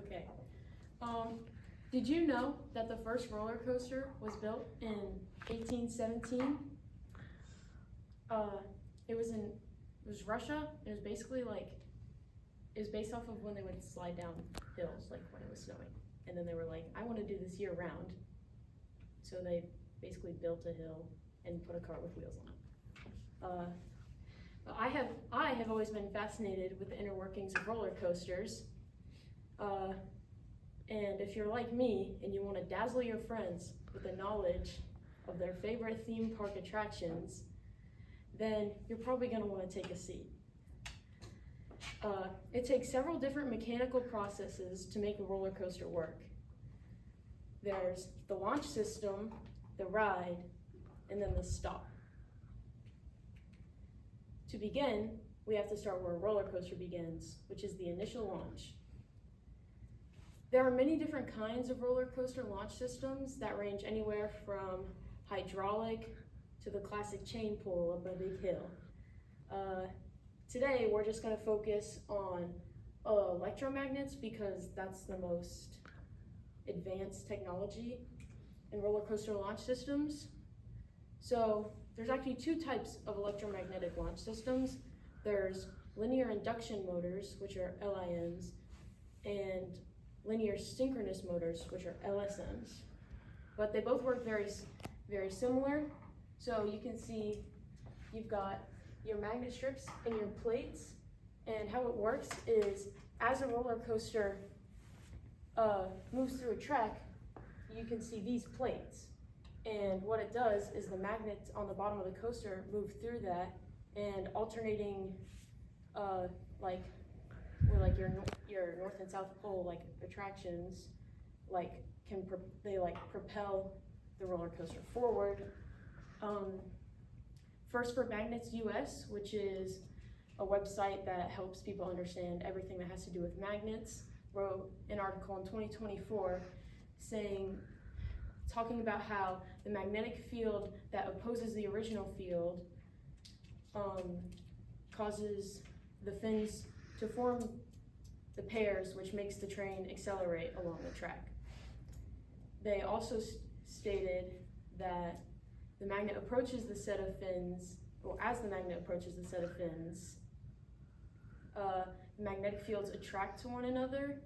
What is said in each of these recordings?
Okay. Did you know that the first roller coaster was built in 1817? It was Russia. It was basically like, it was based off of when they would slide down hills, like when it was snowing. And then they were like, I want to do this year round. So they basically built a hill and put a cart with wheels on it. I have always been fascinated with the inner workings of roller coasters. And if you're like me and you want to dazzle your friends with the knowledge of their favorite theme park attractions, then you're probably going to want to take a seat. It takes several different mechanical processes to make a roller coaster work. There's the launch system, the ride, and then the stop. To begin, we have to start where a roller coaster begins, which is the initial launch. There are many different kinds of roller coaster launch systems that range anywhere from hydraulic to the classic chain pull up a big hill. Today, we're just going to focus on electromagnets because that's the most advanced technology in roller coaster launch systems. So there's actually two types of electromagnetic launch systems. There's linear induction motors, which are LIMs, and linear synchronous motors, which are LSMs. But they both work very, very similar. So you can see you've got your magnet strips and your plates, and how it works is as a roller coaster moves through a track, you can see these plates. And what it does is the magnets on the bottom of the coaster move through that, and alternating like your north and south pole like attractions they propel the roller coaster forward. First for Magnets US, which is a website that helps people understand everything that has to do with magnets, wrote an article in 2024 talking about how the magnetic field that opposes the original field causes the fins to form the pairs, which makes the train accelerate along the track. They also stated that the magnet approaches the set of fins, or as the magnet approaches the set of fins, the magnetic fields attract to one another,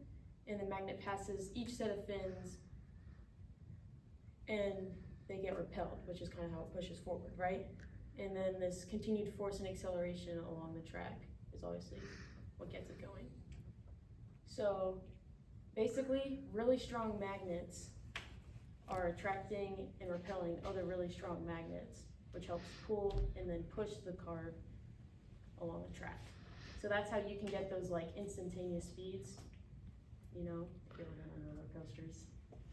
and the magnet passes each set of fins, and they get repelled, which is kind of how it pushes forward, right? And then this continued force and acceleration along the track is obviously what gets it going. So basically, really strong magnets are attracting and repelling other really strong magnets, which helps pull and then push the car along the track. So that's how you can get those like instantaneous speeds, you know, if you're looking on roller coasters.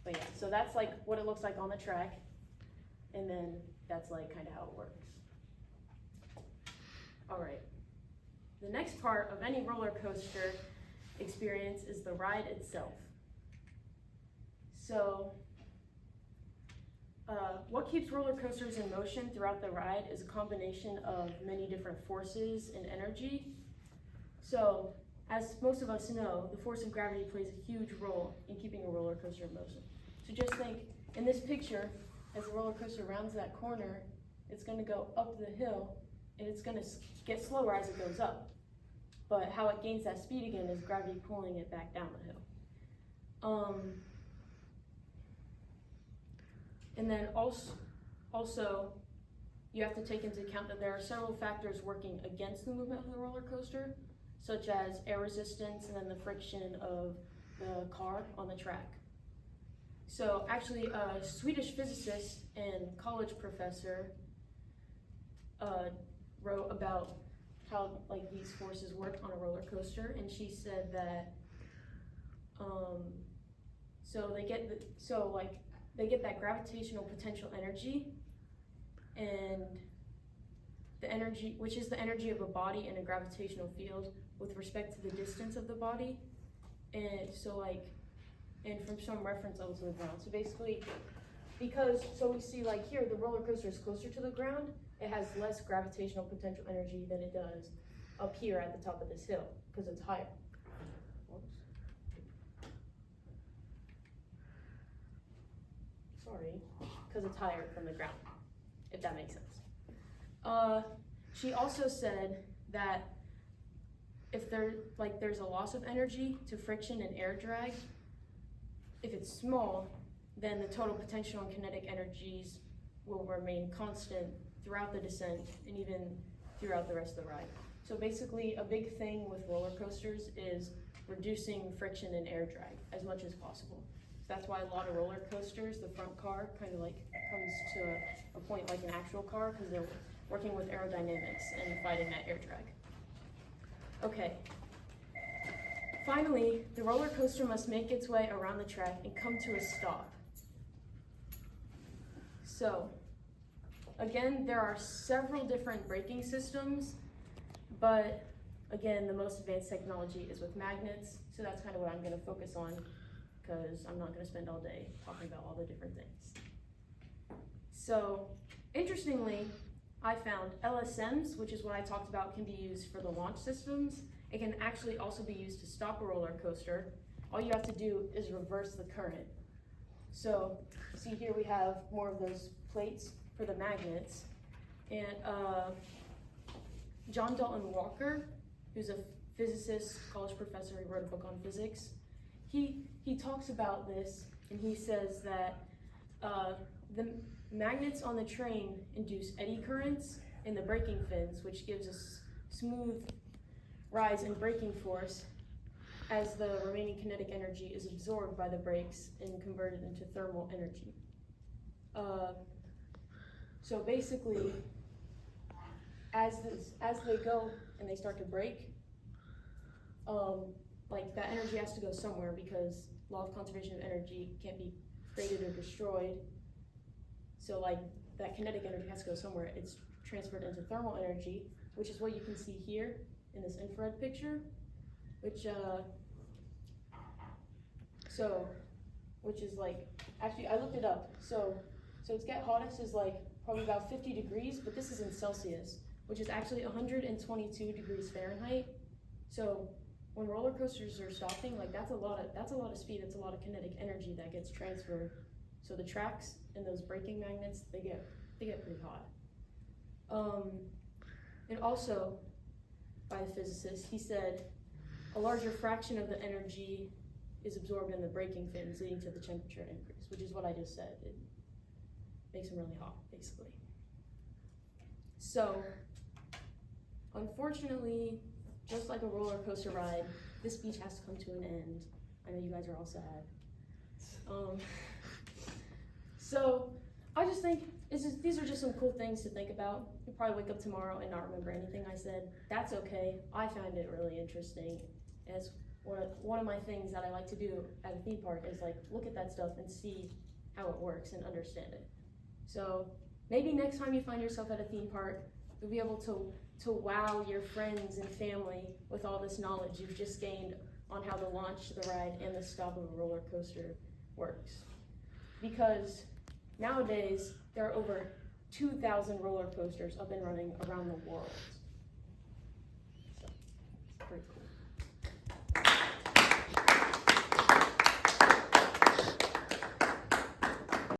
But yeah, so that's like what it looks like on the track, and then that's like kind of how it works. All right, the next part of any roller coaster experience is the ride itself. So what keeps roller coasters in motion throughout the ride is a combination of many different forces and energy. So as most of us know, the force of gravity plays a huge role in keeping a roller coaster in motion. So just think, in this picture, as the roller coaster rounds that corner, it's going to go up the hill, and it's going to get slower as it goes up. But how it gains that speed again is gravity pulling it back down the hill. And then also, you have to take into account that there are several factors working against the movement of the roller coaster, such as air resistance and then the friction of the car on the track. So actually, a Swedish physicist and college professor wrote about how like these forces work on a roller coaster, and she said that they get that gravitational potential energy, and the energy, which is the energy of a body in a gravitational field with respect to the distance of the body, and and from some reference levels of the ground. So basically, so we see like here, the roller coaster is closer to the ground, it has less gravitational potential energy than it does up here at the top of this hill, because it's higher. sorry, because it's higher from the ground, if that makes sense. She also said that if there's a loss of energy to friction and air drag, if it's small, then the total potential and kinetic energies will remain constant throughout the descent and even throughout the rest of the ride. So basically, a big thing with roller coasters is reducing friction and air drag as much as possible. So that's why a lot of roller coasters, the front car kind of like comes to a point like an actual car, because they're working with aerodynamics and fighting that air drag. Okay. Finally, the roller coaster must make its way around the track and come to a stop. So, again, there are several different braking systems, but again, the most advanced technology is with magnets, so that's kind of what I'm going to focus on, because I'm not going to spend all day talking about all the different things. So, interestingly, I found LSMs, which is what I talked about, can be used for the launch systems. It can actually also be used to stop a roller coaster. All you have to do is reverse the current. So, see here we have more of those plates for the magnets. And John Dalton Walker, who's a physicist, college professor, he wrote a book on physics. He talks about this, and he says that the magnets on the train induce eddy currents in the braking fins, which gives us smooth rise in braking force as the remaining kinetic energy is absorbed by the brakes and converted into thermal energy. So basically, as they go and they start to brake, like that energy has to go somewhere, because law of conservation of energy can't be created or destroyed. So like that kinetic energy has to go somewhere. It's transferred into thermal energy, which is what you can see here in this infrared picture, which is like, actually I looked it up. So its get hottest is like probably about 50 degrees, but this is in Celsius, which is actually 122 degrees Fahrenheit. So when roller coasters are stopping, like that's a lot of speed, that's a lot of kinetic energy that gets transferred. So the tracks and those braking magnets, they get pretty hot. And also, by the physicist, he said a larger fraction of the energy is absorbed in the braking fins, leading to the temperature increase, which is what I just said. It makes them really hot, basically. So, unfortunately, just like a roller coaster ride, this speech has to come to an end. I know you guys are all sad. So, I just think these are just some cool things to think about. You'll probably wake up tomorrow and not remember anything I said. That's okay. I found it really interesting. As one of my things that I like to do at a theme park is like look at that stuff and see how it works and understand it. So maybe next time you find yourself at a theme park, you'll be able to wow your friends and family with all this knowledge you've just gained on how the launch, the ride, and the stop of a roller coaster works. Because nowadays, there are over 2,000 roller coasters up and running around the world. So, it's pretty cool.